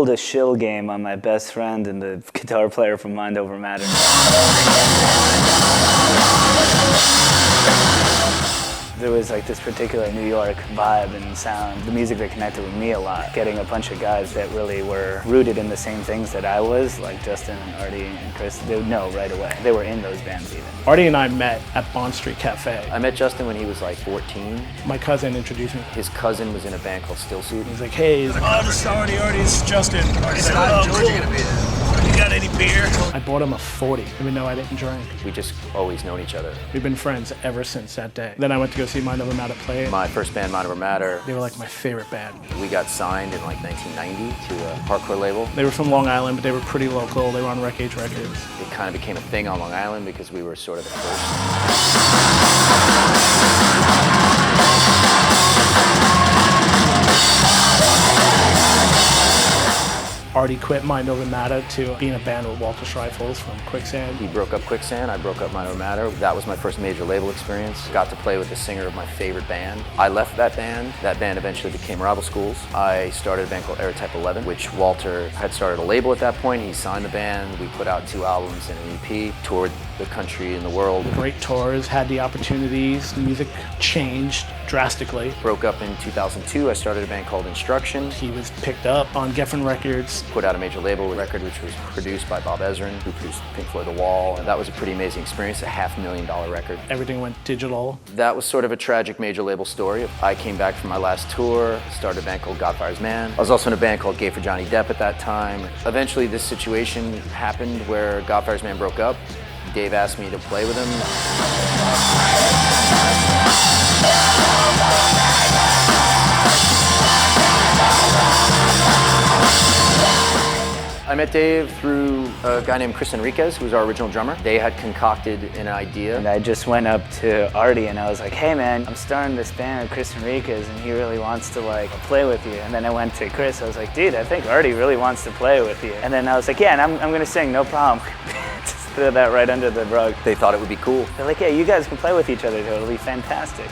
pulled a shill game on my best friend and the guitar player from Mind Over Matter. There was like this particular New York vibe and sound, the music that connected with me a lot. Getting a bunch of guys that really were rooted in the same things that I was, like Justin and Artie and Chris, they would know right away. They were in those bands even. Artie and I met at Bond Street Cafe. I met Justin when he was like 14. My cousin introduced me. His cousin was in a band called Still Suit. He's like, hey. He's like, oh, this is Artie, it's Justin. Artie said, oh, cool. Gonna be there. You got any beer? I bought him a 40, even though I didn't drink. We just always known each other. We've been friends ever since that day. Then I went to go see Mind Over Matter play. My first band, Mind Over Matter. They were like my favorite band. We got signed in like 1990 to a hardcore label. They were from Long Island, but they were pretty local. They were on Wreck Age Records. It kind of became a thing on Long Island because we were sort of the first. Artie quit Mind Over Matter to be in a band with Walter Schreifels from Quicksand. He broke up Quicksand, I broke up Mind Over Matter. That was my first major label experience. Got to play with the singer of my favorite band. I left that band. That band eventually became Rival Schools. I started a band called Aerotype 11, which Walter had started a label at that point. He signed the band. We put out 2 albums and an EP, toured the country and the world. Great tours, had the opportunities. The music changed drastically. Broke up in 2002. I started a band called Instruction. He was picked up on Geffen Records. Put out a major label record which was produced by Bob Ezrin, who produced Pink Floyd The Wall, and that was a pretty amazing experience, a $500,000 record. Everything went digital. That was sort of a tragic major label story. I came back from my last tour, started a band called Godfire's Man. I was also in a band called Gay for Johnny Depp at that time. Eventually this situation happened where Godfire's Man broke up. Dave asked me to play with him. I met Dave through a guy named Chris Enriquez, who was our original drummer. They had concocted an idea. And I just went up to Artie and I was like, hey man, I'm starting this band with Chris Enriquez and he really wants to like play with you. And then I went to Chris, I was like, dude, I think Artie really wants to play with you. And then I was like, yeah, and I'm gonna sing, no problem. Just threw that right under the rug. They thought it would be cool. They're like, yeah, you guys can play with each other, it'll be fantastic.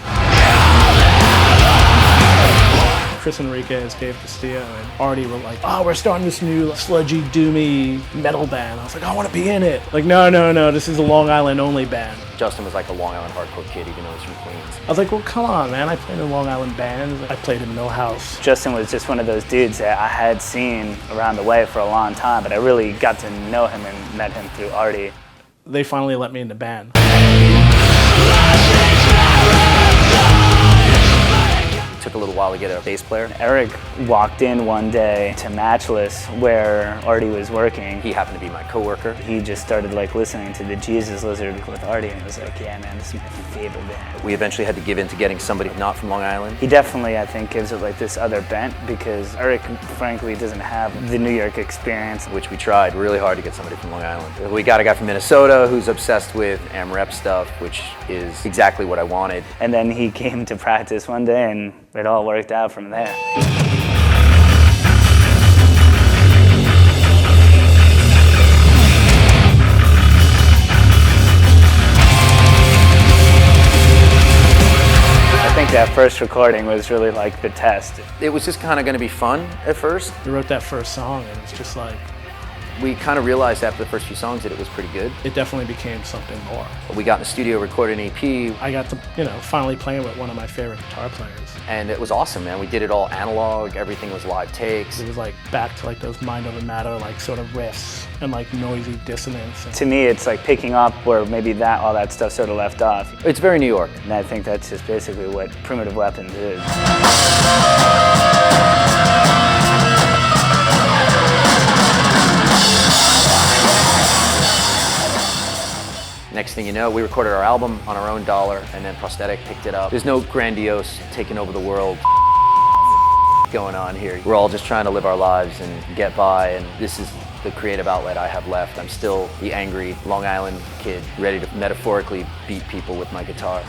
Chris Enriquez, Dave Castillo, and Artie were like, oh, we're starting this new sludgy, doomy metal band. I was like, I want to be in it. Like, no, this is a Long Island only band. Justin was like a Long Island hardcore kid, even though he's from Queens. I was like, well, come on, man. I played in Long Island bands. I played in Millhouse. Justin was just one of those dudes that I had seen around the way for a long time, but I really got to know him and met him through Artie. They finally let me in the band. It took a little while to get a bass player. Eric walked in one day to Matchless where Artie was working. He happened to be my coworker. He just started like listening to the Jesus Lizard with Artie and was like, yeah man, this is my favorite band. We eventually had to give in to getting somebody not from Long Island. He definitely, I think, gives it like this other bent because Eric, frankly, doesn't have the New York experience. Which we tried really hard to get somebody from Long Island. We got a guy from Minnesota who's obsessed with AmRep stuff, which is exactly what I wanted. And then he came to practice one day and it all worked out from there. I think that first recording was really like the test. It was just kind of going to be fun at first. We wrote that first song and it's just like, We kind of realized after the first few songs that it was pretty good. it definitely became something more. We got in the studio, recorded an EP, I got to, finally playing with one of my favorite guitar players. and it was awesome, man. We did it all analog, everything was live takes. It was like back to like those Mind Over Matter like sort of riffs and like noisy dissonance. To me, it's like picking up where maybe all that stuff sort of left off. It's very New York. And I think that's just basically what Primitive Weapons is. Next thing you know, we recorded our album on our own dollar, and then Prosthetic picked it up. There's no grandiose taking over the world going on here. We're all just trying to live our lives and get by, and this is the creative outlet I have left. I'm still the angry Long Island kid, ready to metaphorically beat people with my guitar.